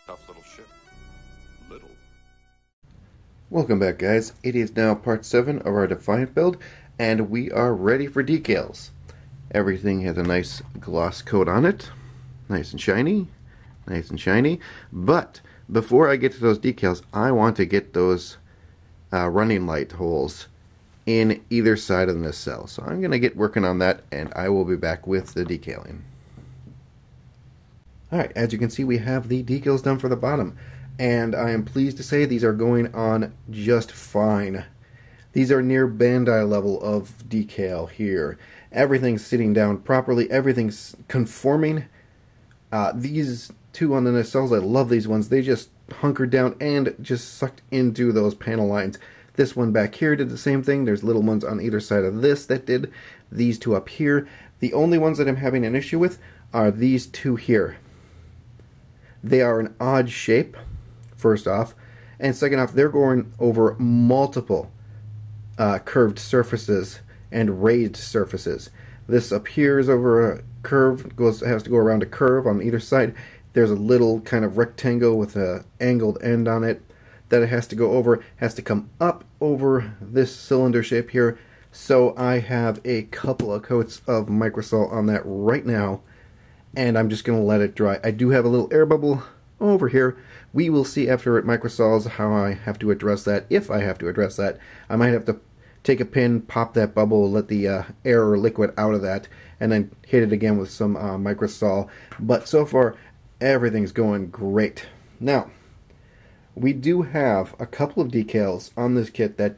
Tough little ship. Little. Welcome back, guys. It is now part 7 of our Defiant build, and we are ready for decals. Everything has a nice gloss coat on it. Nice and shiny. Nice and shiny. But before I get to those decals, I want to get those running light holes in either side of the nacelle. So I'm going to get working on that, and I will be back with the decaling. Alright, as you can see, we have the decals done for the bottom, and I am pleased to say these are going on just fine. These are near Bandai level of decal here. Everything's sitting down properly, everything's conforming. These two on the nacelles, I love these ones. They just hunkered down and just sucked into those panel lines. This one back here did the same thing. There's little ones on either side of this that did. These two up here. The only ones that I'm having an issue with are these two here. They are an odd shape, first off, and second off, they're going over multiple curved surfaces and raised surfaces. This up here is over a curve, has to go around a curve on either side. There's a little kind of rectangle with an angled end on it that it has to go over, has to come up over this cylinder shape here. So I have a couple of coats of microsol on that right now, and I'm just going to let it dry. I do have a little air bubble over here. We will see after it microsols how I have to address that, if I have to address that. I might have to take a pin, pop that bubble, let the air or liquid out of that, and then hit it again with some microsol. But so far, everything's going great. Now, we do have a couple of decals on this kit that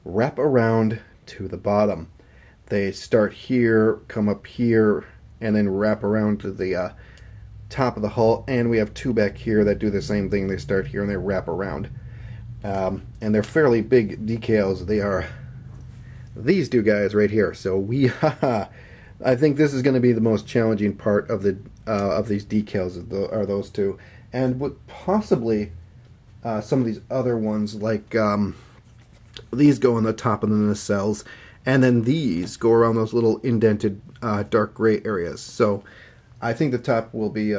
wrap around to the bottom. They start here, come up here, and then wrap around to the top of the hull, and we have two back here that do the same thing. They start here and they wrap around. And they're fairly big decals. They are these two guys right here. So I think this is going to be the most challenging part of the of these decals are those two, and what possibly some of these other ones, like these go on the top of the nacelles, and then these go around those little indented dark gray areas. So I think the top will be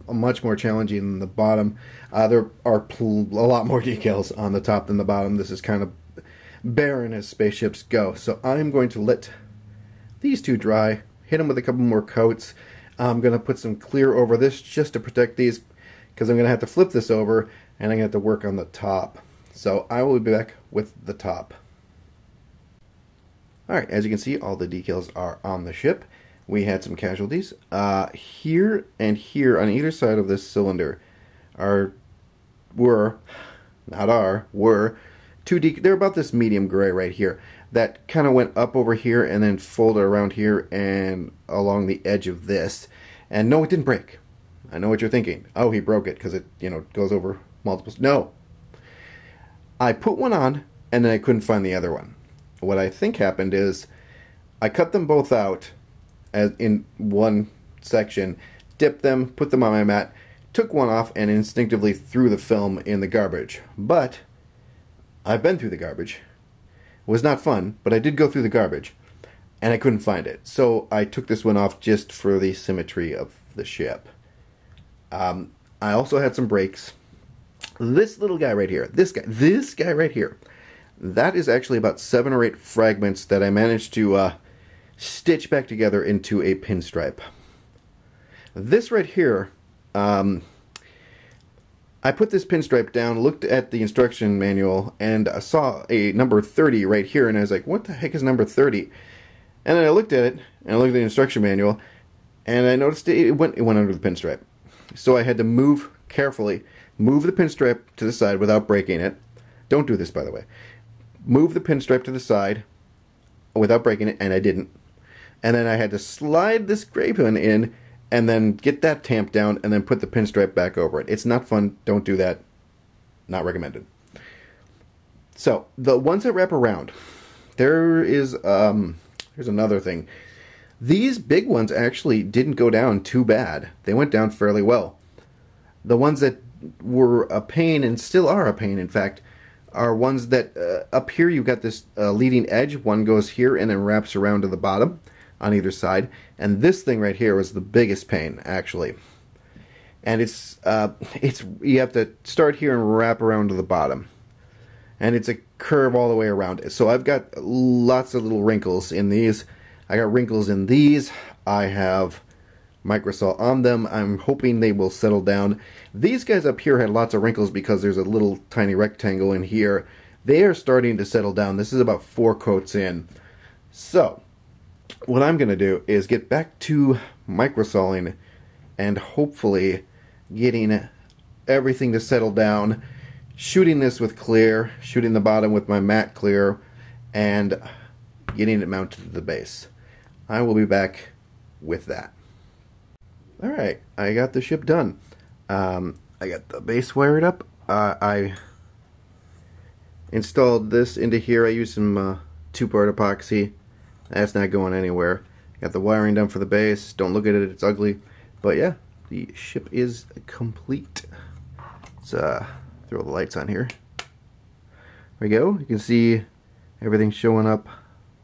much more challenging than the bottom. There are a lot more decals on the top than the bottom. This is kind of barren as spaceships go. So I'm going to let these two dry, hit them with a couple more coats. I'm going to put some clear over this just to protect these, because I'm going to have to flip this over, and I'm going to have to work on the top. So I will be back with the top. Alright, as you can see, all the decals are on the ship. We had some casualties. Here and here on either side of this cylinder were two decals. They're about this medium gray right here that kind of went up over here and then folded around here and along the edge of this. And no, it didn't break. I know what you're thinking. Oh, he broke it because it, goes over multiple. No. I put one on and then I couldn't find the other one. What I think happened is I cut them both out as in one section, dipped them, put them on my mat, took one off, and instinctively threw the film in the garbage. But I've been through the garbage. It was not fun, but I did go through the garbage, and I couldn't find it. So I took this one off just for the symmetry of the ship. I also had some breaks. This little guy right here, this guy right here, that is actually about 7 or 8 fragments that I managed to stitch back together into a pinstripe. This right here, I put this pinstripe down, looked at the instruction manual, and I saw a number 30 right here, and I was like, what the heck is number 30? And then I looked at it, and I looked at the instruction manual, and I noticed it went under the pinstripe. So I had to carefully move the pinstripe to the side without breaking it. Don't do this, by the way. Move the pinstripe to the side without breaking it, and I didn't. And then I had to slide this gray pin in and then get that tamped down and then put the pinstripe back over it. It's not fun. Don't do that. Not recommended. So, the ones that wrap around, here's another thing. These big ones actually didn't go down too bad. They went down fairly well. The ones that were a pain, and still are a pain, in fact, are ones that up here you've got this leading edge. One goes here and then wraps around to the bottom on either side. And this thing right here was the biggest pain, actually. and it's you have to start here and wrap around to the bottom, and it's a curve all the way around it. So I've got lots of little wrinkles in these. I got wrinkles in these. I have microsol on them. I'm hoping they will settle down. These guys up here had lots of wrinkles because there's a little tiny rectangle in here. They are starting to settle down. This is about 4 coats in. So what I'm going to do is get back to microsoling and hopefully getting everything to settle down, shooting this with clear, shooting the bottom with my matte clear, and getting it mounted to the base. I will be back with that. Alright, I got the ship done. I got the base wired up. I installed this into here. I used some 2-part epoxy. That's not going anywhere. Got the wiring done for the base. Don't look at it, it's ugly. But yeah, the ship is complete. Let's throw the lights on here. There we go. You can see everything showing up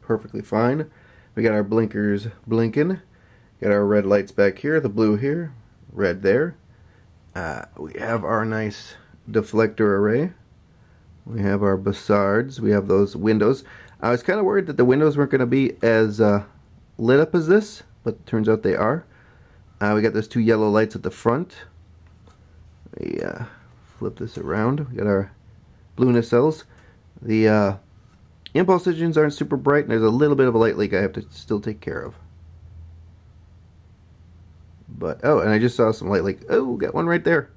perfectly fine. We got our blinkers blinking. Got our red lights back here, the blue here, red there. We have our nice deflector array. We have our bassards. We have those windows. I was kind of worried that the windows weren't going to be as lit up as this, but it turns out they are. We got those 2 yellow lights at the front. We flip this around. We got our blue nacelles. The impulse engines aren't super bright, and there's a little bit of a light leak I have to still take care of. But, oh, and I just saw some light leak. Oh, got one right there.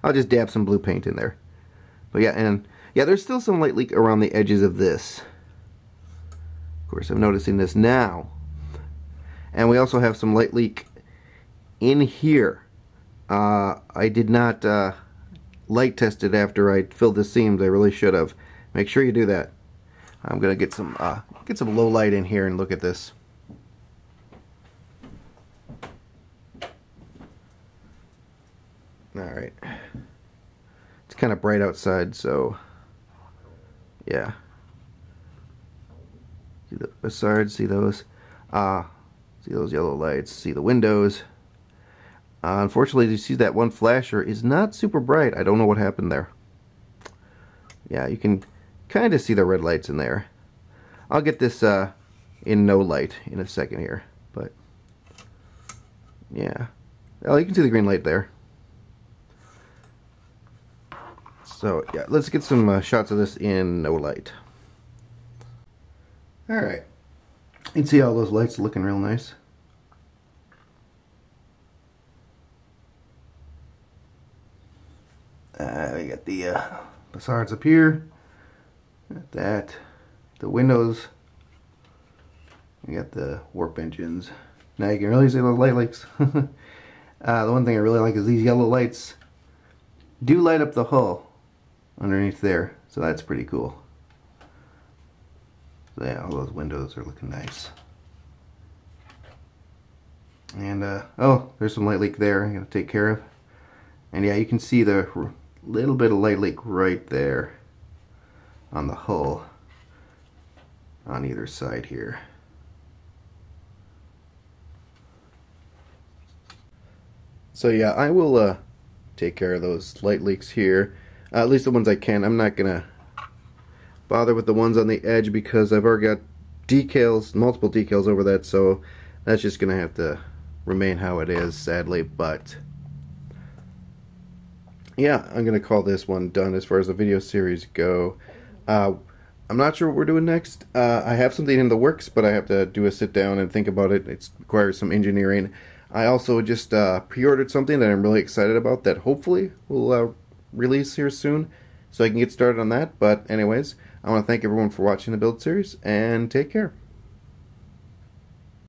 I'll just dab some blue paint in there. But yeah, and yeah, there's still some light leak around the edges of this. Of course, I'm noticing this now. And we also have some light leak in here. I did not light test it after I filled the seams. I really should have. Make sure you do that. I'm gonna get some low light in here and look at this. Alright. It's kind of bright outside, so yeah. See the bassards, see those? See those yellow lights, see the windows. Unfortunately, you see that one flasher is not super bright. I don't know what happened there. Yeah, you can kind of see the red lights in there. I'll get this in no light in a second here, but yeah. Oh, you can see the green light there. So yeah, let's get some shots of this in no light. Alright, you can see all those lights looking real nice. We got the bassards up here. Got that. The windows. We got the warp engines. Now you can really see those light leaks. The one thing I really like is these yellow lights do light up the hull underneath there, so that's pretty cool. So yeah, all those windows are looking nice. And oh, there's some light leak there I gotta take care of. And yeah, you can see the little bit of light leak right there on the hull on either side here. So yeah, I will take care of those light leaks here, at least the ones I can. I'm not gonna bother with the ones on the edge because I've already got decals, multiple decals over that, so that's just gonna have to remain how it is, sadly. But yeah, I'm gonna call this one done as far as the video series go. I'm not sure what we're doing next. I have something in the works, but I have to do a sit down and think about it. It requires some engineering. I also just pre-ordered something that I'm really excited about that hopefully will release here soon, so I can get started on that. But anyways, I want to thank everyone for watching the build series, and take care.